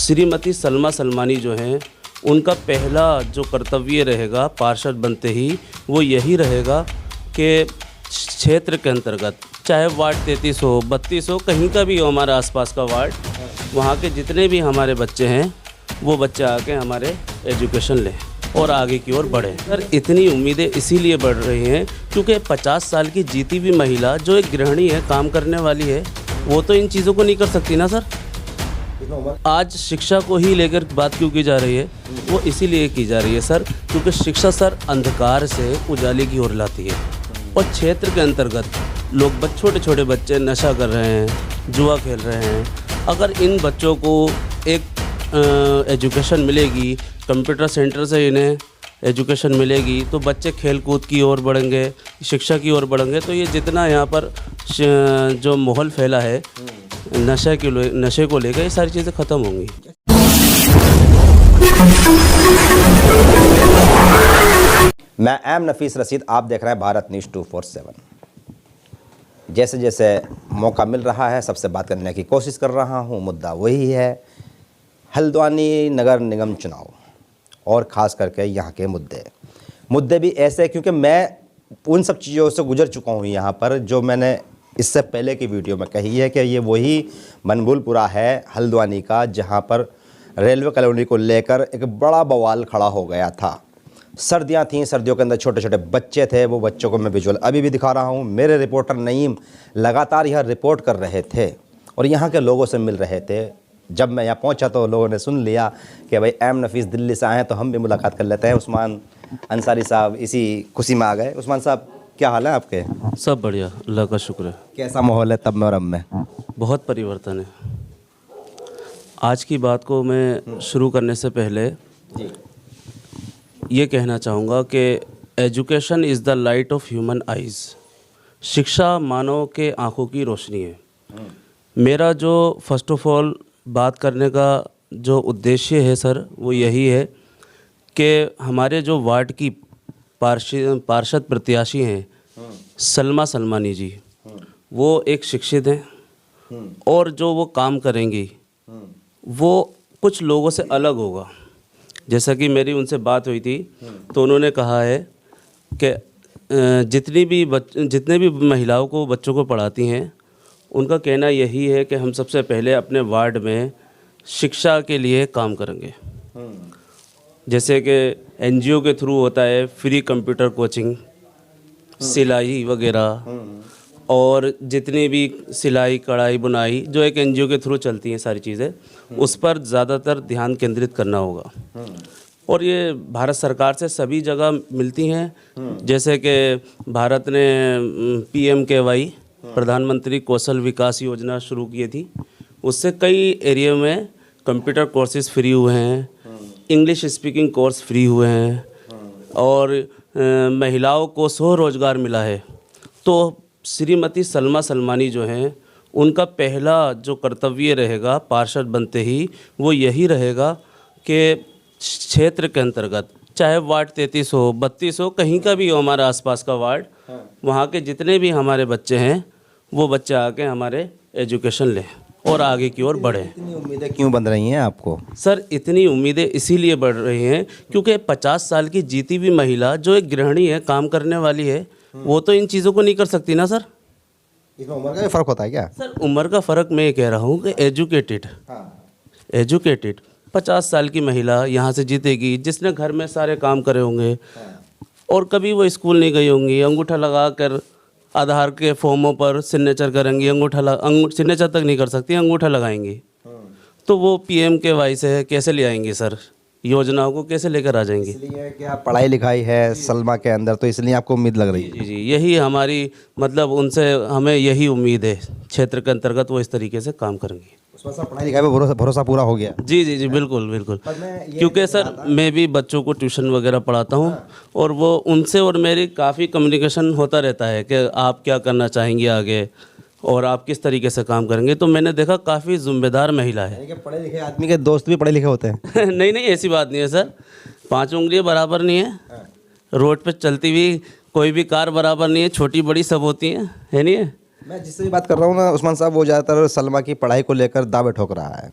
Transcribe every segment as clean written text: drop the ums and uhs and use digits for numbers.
श्रीमती सलमा सलमानी जो हैं, उनका पहला जो कर्तव्य रहेगा पार्षद बनते ही वो यही रहेगा कि क्षेत्र के अंतर्गत चाहे वार्ड 33 हो 32 हो, कहीं का भी हो हमारे आसपास का वार्ड, वहाँ के जितने भी हमारे बच्चे हैं वो बच्चे आके हमारे एजुकेशन लें और आगे की ओर बढ़ें। सर इतनी उम्मीदें इसीलिए बढ़ रही हैं क्योंकि 50 साल की जीती हुई महिला जो एक गृहिणी है, काम करने वाली है, वो तो इन चीज़ों को नहीं कर सकती ना सर। आज शिक्षा को ही लेकर बात क्यों की जा रही है, वो इसीलिए की जा रही है सर क्योंकि शिक्षा सर अंधकार से उजाले की ओर लाती है। और क्षेत्र के अंतर्गत लोग छोटे छोटे बच्चे नशा कर रहे हैं, जुआ खेल रहे हैं। अगर इन बच्चों को एक एजुकेशन मिलेगी, कंप्यूटर सेंटर से इन्हें एजुकेशन मिलेगी तो बच्चे खेल कूद की ओर बढ़ेंगे, शिक्षा की ओर बढ़ेंगे। तो ये जितना यहाँ पर जो माहौल फैला है नशे को लेकर, ये सारी चीज़ें ख़त्म होंगी। मैं एम नफीस रशीद, आप देख रहे हैं भारत न्यूज़ 247। जैसे जैसे मौका मिल रहा है सबसे बात करने की कोशिश कर रहा हूँ। मुद्दा वही है, हल्द्वानी नगर निगम चुनाव और ख़ास करके यहाँ के मुद्दे भी ऐसे, क्योंकि मैं उन सब चीज़ों से गुजर चुका हूँ यहाँ पर जो मैंने इससे पहले की वीडियो में कही है कि ये वही मनबुलपुरा है हल्द्वानी का, जहाँ पर रेलवे कॉलोनी को लेकर एक बड़ा बवाल खड़ा हो गया था। सर्दियाँ थीं, सर्दियों के अंदर छोटे छोटे बच्चे थे, वो बच्चों को मैं विजुअल अभी भी दिखा रहा हूँ। मेरे रिपोर्टर नईम लगातार यह रिपोर्ट कर रहे थे और यहाँ के लोगों से मिल रहे थे। जब मैं यहाँ पहुँचा तो लोगों ने सुन लिया कि भाई एम नफीस दिल्ली से आए हैं तो हम भी मुलाकात कर लेते हैं। उस्मान अंसारी साहब इसी खुशी में आ गए। उस्मान साहब, क्या हाल है आपके? सब बढ़िया, अल्लाह का शुक्र है। कैसा माहौल है तब में और अब में? बहुत परिवर्तन है। आज की बात को मैं शुरू करने से पहले ये कहना चाहूँगा कि education is the light of human eyes. शिक्षा मानव के आँखों की रोशनी है। मेरा जो फर्स्ट ऑफ ऑल बात करने का जो उद्देश्य है सर, वो यही है कि हमारे जो वार्ड की पार्षद प्रत्याशी हैं सलमा सलमानी जी, वो एक शिक्षित हैं और जो वो काम करेंगी वो कुछ लोगों से अलग होगा। जैसा कि मेरी उनसे बात हुई थी तो उन्होंने कहा है कि जितने भी महिलाओं को बच्चों को पढ़ाती हैं उनका कहना यही है कि हम सबसे पहले अपने वार्ड में शिक्षा के लिए काम करेंगे। जैसे कि एनजीओ के थ्रू होता है फ्री कंप्यूटर कोचिंग, सिलाई वगैरह, और जितनी भी सिलाई कढ़ाई बुनाई जो एक एनजीओ के थ्रू चलती हैं सारी चीज़ें, उस पर ज़्यादातर ध्यान केंद्रित करना होगा। और ये भारत सरकार से सभी जगह मिलती हैं। जैसे कि भारत ने PMKY प्रधानमंत्री कौशल विकास योजना शुरू की थी, उससे कई एरिया में कंप्यूटर कोर्सेज फ्री हुए हैं, इंग्लिश स्पीकिंग कोर्स फ्री हुए हैं और महिलाओं को स्वरोजगार मिला है। तो श्रीमती सलमा सलमानी जो हैं, उनका पहला जो कर्तव्य रहेगा पार्षद बनते ही वो यही रहेगा कि क्षेत्र के अंतर्गत चाहे वार्ड 33 हो 32 हो, कहीं का भी हो हमारे आसपास का वार्ड, वहाँ के जितने भी हमारे बच्चे हैं वो बच्चे आके हमारे एजुकेशन लें और आगे की ओर बढ़ें। इतनी उम्मीदें क्यों बन रही हैं आपको? सर इतनी उम्मीदें इसीलिए बढ़ रही हैं क्योंकि 50 साल की जीती हुई महिला जो एक गृहिणी है, काम करने वाली है, वो तो इन चीज़ों को नहीं कर सकती ना सर। इसमें उम्र का फ़र्क होता है क्या? सर उम्र का फ़र्क मैं ये कह रहा हूँ कि एजुकेटेड 50 साल की महिला यहाँ से जीतेगी जिसने घर में सारे काम करे होंगे और कभी वो स्कूल नहीं गई होंगी, अंगूठा लगा कर आधार के फॉर्मों पर सिग्नेचर करेंगी, सिग्नेचर तक नहीं कर सकती, अंगूठा लगाएंगी। तो वो PMKY से कैसे ले आएंगी सर, योजनाओं को कैसे लेकर आ जाएंगी? इसलिए क्या पढ़ाई लिखाई है सलमा के अंदर, तो इसलिए आपको उम्मीद लग रही है? जी, यही हमारी मतलब उनसे हमें यही उम्मीद है, क्षेत्र के अंतर्गत वो इस तरीके से काम करेंगी। उसमें सर पढ़ाई लिखाई पे भरोसा पूरा हो गया? जी, बिल्कुल। क्योंकि सर मैं भी बच्चों को ट्यूशन वगैरह पढ़ाता हूँ और वो उनसे और मेरी काफ़ी कम्युनिकेशन होता रहता है कि आप क्या करना चाहेंगे आगे और आप किस तरीके से काम करेंगे। तो मैंने देखा काफ़ी जिम्मेदार महिला है। पढ़े लिखे आदमी के दोस्त भी पढ़े लिखे होते हैं? नहीं, ऐसी बात नहीं है सर, 5 उंगलियां बराबर नहीं है। रोड पे चलती हुई कोई भी कार बराबर नहीं है, छोटी बड़ी सब होती हैं, है नहीं है? मैं जिससे भी बात कर रहा हूँ ना उस्मान साहब, वो ज़्यादातर सलमा की पढ़ाई को लेकर दावे ठोक रहा है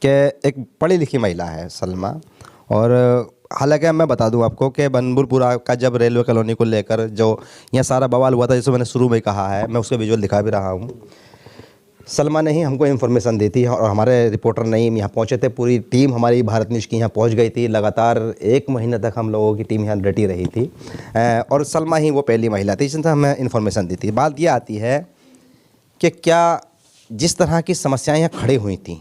कि एक पढ़ी लिखी महिला है सलमा, और हालांकि मैं बता दूं आपको कि बनबुलपुरा का जब रेलवे कॉलोनी को लेकर जो यहाँ सारा बवाल हुआ था, जैसे मैंने शुरू में कहा है, मैं उसके विजुअल दिखा भी रहा हूँ, सलमा ने ही हमको इन्फॉर्मेशन दी थी और हमारे रिपोर्टर नहीं यहाँ पहुँचे थे। पूरी टीम हमारी भारत न्यूज़ की यहाँ पहुँच गई थी। लगातार 1 महीने तक हम लोगों की टीम यहाँ डटी रही थी और सलमा ही वो पहली महिला थी जिसने हमें इन्फॉर्मेशन दी थी। बात ये आती है कि क्या जिस तरह की समस्याएं यहाँ खड़ी हुई थी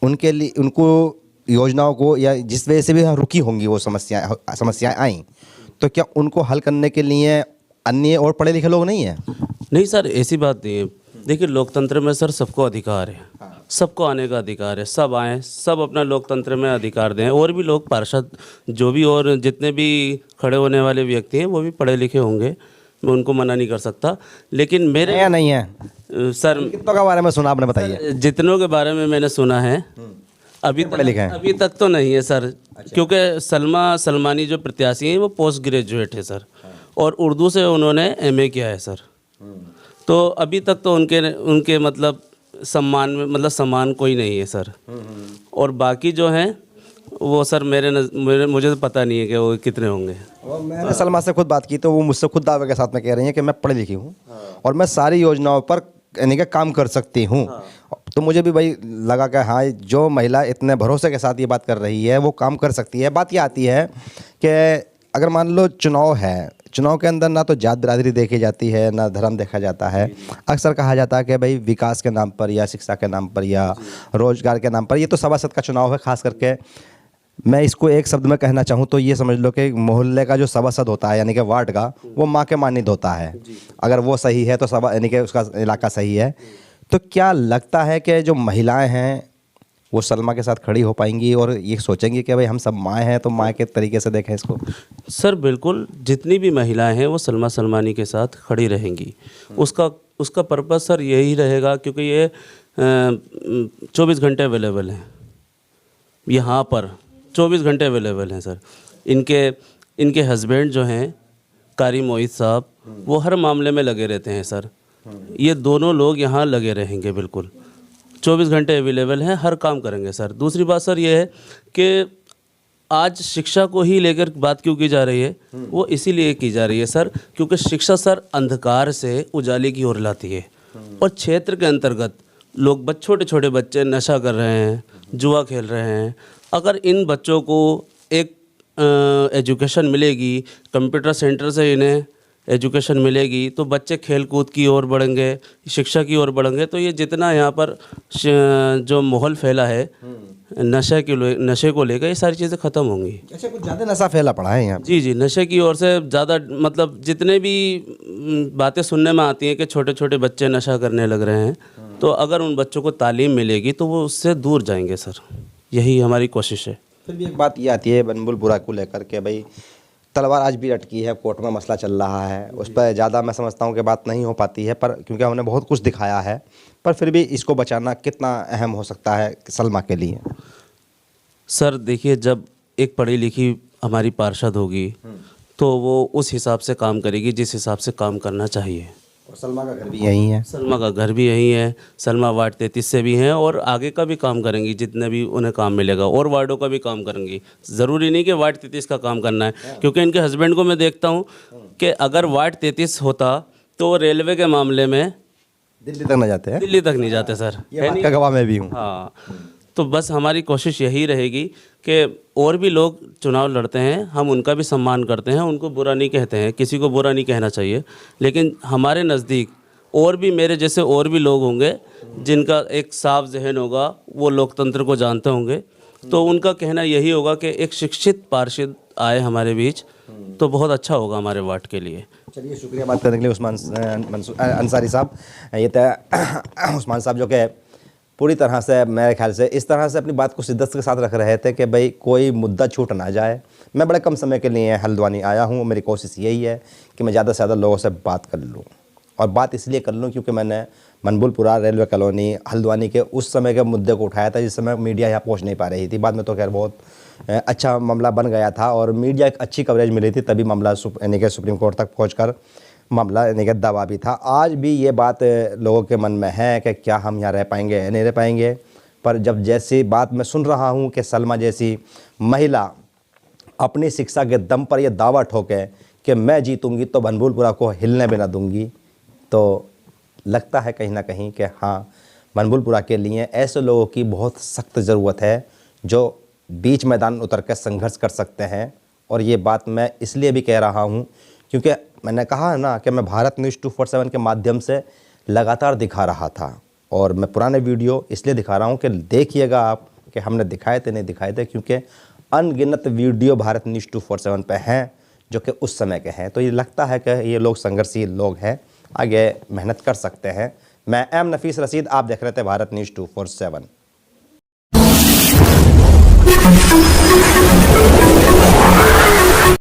उनके लिए, उनको योजनाओं को, या जिस वजह से भी यहाँ रुकी होंगी वो समस्याएं आई, तो क्या उनको हल करने के लिए अन्य और पढ़े लिखे लोग नहीं हैं? नहीं सर, ऐसी बात नहीं है। देखिए, लोकतंत्र में सर सबको अधिकार है, सबको आने का अधिकार है, सब आएँ, सब अपना लोकतंत्र में अधिकार दें। और भी लोग पार्षद जो भी और जितने भी खड़े होने वाले व्यक्ति हैं वो भी पढ़े लिखे होंगे, मैं उनको मना नहीं कर सकता। लेकिन मेरे या नहीं है सर, कितनों के बारे में सुना आपने, बताइए। जितनों के बारे में मैंने सुना है अभी पढ़े लिखे हैं? अभी तक तो नहीं है सर। क्योंकि सलमा सलमानी जो प्रत्याशी हैं वो पोस्ट ग्रेजुएट है सर, और उर्दू से उन्होंने एमए किया है सर। तो अभी तक तो उनके मतलब सम्मान में, मतलब सम्मान कोई नहीं है सर। और बाकी जो हैं वो सर मेरे मुझे तो पता नहीं है कि वो कितने होंगे। और मैंने सलमा से खुद बात की तो वो मुझसे खुद दावे के साथ में कह रही हैं कि मैं पढ़ी लिखी हूँ और मैं सारी योजनाओं पर यानी कि काम कर सकती हूँ। तो मुझे भी भाई लगा कि हाँ, जो महिला इतने भरोसे के साथ ये बात कर रही है वो काम कर सकती है। बात ये आती है कि अगर मान लो चुनाव है, चुनाव के अंदर ना तो जात बिरादरी देखी जाती है, ना धर्म देखा जाता है। अक्सर कहा जाता है कि भाई विकास के नाम पर या शिक्षा के नाम पर या रोजगार के नाम पर, ये तो सभासद का चुनाव है। खास करके मैं इसको एक शब्द में कहना चाहूँ तो ये समझ लो कि मोहल्ले का जो सभासद होता है यानी कि वार्ड का, वो माँ के मानित होता है। अगर वो सही है तो सभा यानी कि उसका इलाका सही है। तो क्या लगता है कि जो महिलाएं हैं वो सलमा के साथ खड़ी हो पाएंगी और ये सोचेंगी कि भाई हम सब माँ हैं तो माँ के तरीके से देखें इसको? सर बिल्कुल, जितनी भी महिलाएं हैं वो सलमा सलमानी के साथ खड़ी रहेंगी। उसका पर्पज़ सर यही रहेगा, क्योंकि ये 24 घंटे अवेलेबल हैं यहाँ पर, 24 घंटे अवेलेबल हैं सर। इनके हस्बैंड जो हैं कारी मोहित साहब, वो हर मामले में लगे रहते हैं सर। ये दोनों लोग यहाँ लगे रहेंगे, बिल्कुल 24 घंटे अवेलेबल हैं, हर काम करेंगे सर। दूसरी बात सर ये है कि आज शिक्षा को ही लेकर बात क्यों की जा रही है, वो इसीलिए की जा रही है सर क्योंकि शिक्षा सर अंधकार से उजाले की ओर लाती है। और क्षेत्र के अंतर्गत लोग छोटे छोटे बच्चे नशा कर रहे हैं, जुआ खेल रहे हैं। अगर इन बच्चों को एक एजुकेशन मिलेगी, कंप्यूटर सेंटर से इन्हें एजुकेशन मिलेगी, तो बच्चे खेल कूद की ओर बढ़ेंगे, शिक्षा की ओर बढ़ेंगे। तो ये जितना यहाँ पर जो माहौल फैला है नशे को लेकर, ये सारी चीज़ें ख़त्म होंगी। अच्छा, कुछ ज़्यादा नशा फैला पड़ा है यहाँ? जी, नशे की ओर से ज़्यादा, मतलब जितने भी बातें सुनने में आती हैं कि छोटे छोटे बच्चे नशा करने लग रहे हैं, तो अगर उन बच्चों को तालीम मिलेगी तो वो उससे दूर जाएंगे सर। यही हमारी कोशिश है। फिर भी एक बात ये आती है बनबुलपुरा को लेकर के, भाई तलवार आज भी अटकी है, कोर्ट में मसला चल रहा है, उस पर ज़्यादा मैं समझता हूँ कि बात नहीं हो पाती है, पर क्योंकि हमने बहुत कुछ दिखाया है, पर फिर भी इसको बचाना कितना अहम हो सकता है सलमा के लिए? सर देखिए, जब एक पढ़ी लिखी हमारी पार्षद होगी तो वो उस हिसाब से काम करेगी जिस हिसाब से काम करना चाहिए। और सलमा का घर भी यहीं है। सलमा का घर भी यहीं है, सलमा वार्ड 33 से भी हैं और आगे का भी काम करेंगी, जितने भी उन्हें काम मिलेगा, और वार्डों का भी काम करेंगी। ज़रूरी नहीं कि वार्ड 33 का काम करना है, क्योंकि इनके हस्बैंड को मैं देखता हूँ कि अगर वार्ड 33 होता तो वो रेलवे के मामले में दिल्ली तक न जाते हैं। दिल्ली तक नहीं जाते सर, ये बात का गवाह मैं भी हूँ। हाँ, तो बस हमारी कोशिश यही रहेगी कि और भी लोग चुनाव लड़ते हैं, हम उनका भी सम्मान करते हैं, उनको बुरा नहीं कहते हैं, किसी को बुरा नहीं कहना चाहिए। लेकिन हमारे नज़दीक और भी मेरे जैसे और भी लोग होंगे जिनका एक साफ जहन होगा, वो लोकतंत्र को जानते होंगे, तो उनका कहना यही होगा कि एक शिक्षित पार्षद आए हमारे बीच तो बहुत अच्छा होगा हमारे वार्ड के लिए। चलिए, शुक्रिया बात करने के लिए उस्मान अंसारी साहब। ये तो उस्मान साहब जो कि पूरी तरह से मेरे ख्याल से इस तरह से अपनी बात को शिद्दत के साथ रख रहे थे कि भाई कोई मुद्दा छूट ना जाए। मैं बड़े कम समय के लिए हल्द्वानी आया हूँ, मेरी कोशिश यही है कि मैं ज़्यादा से ज़्यादा लोगों से बात कर लूँ, और बात इसलिए कर लूँ क्योंकि मैंने बनबुलपुरा रेलवे कॉलोनी हल्द्वानी के उस समय के मुद्दे को उठाया था जिस समय मीडिया यहाँ पहुँच नहीं पा रही थी। बाद में तो खैर बहुत अच्छा मामला बन गया था और मीडिया एक अच्छी कवरेज मिली थी, तभी मामला यानी कि सुप्रीम कोर्ट तक पहुँच मामला यानी कि दावा भी था। आज भी ये बात लोगों के मन में है कि क्या हम यहाँ रह पाएंगे या नहीं रह पाएंगे। पर जब जैसी बात मैं सुन रहा हूँ कि सलमा जैसी महिला अपनी शिक्षा के दम पर यह दावा ठोके कि मैं जीतूंगी तो बनभूलपुरा को हिलने भी ना दूंगी, तो लगता है कहीं ना कहीं कि हाँ, बनभूलपुरा के लिए ऐसे लोगों की बहुत सख्त ज़रूरत है जो बीच मैदान उतर कर संघर्ष कर सकते हैं। और ये बात मैं इसलिए भी कह रहा हूँ क्योंकि मैंने कहा ना कि मैं भारत न्यूज़ 247 के माध्यम से लगातार दिखा रहा था, और मैं पुराने वीडियो इसलिए दिखा रहा हूँ कि देखिएगा आप कि हमने दिखाए थे नहीं दिखाए थे, क्योंकि अनगिनत वीडियो भारत न्यूज़ 247 पे हैं जो कि उस समय के हैं। तो ये लगता है कि ये लोग संघर्षशील लोग हैं, आगे मेहनत कर सकते हैं। मैं एम नफीस रशीद, आप देख रहे थे भारत न्यूज़ 247।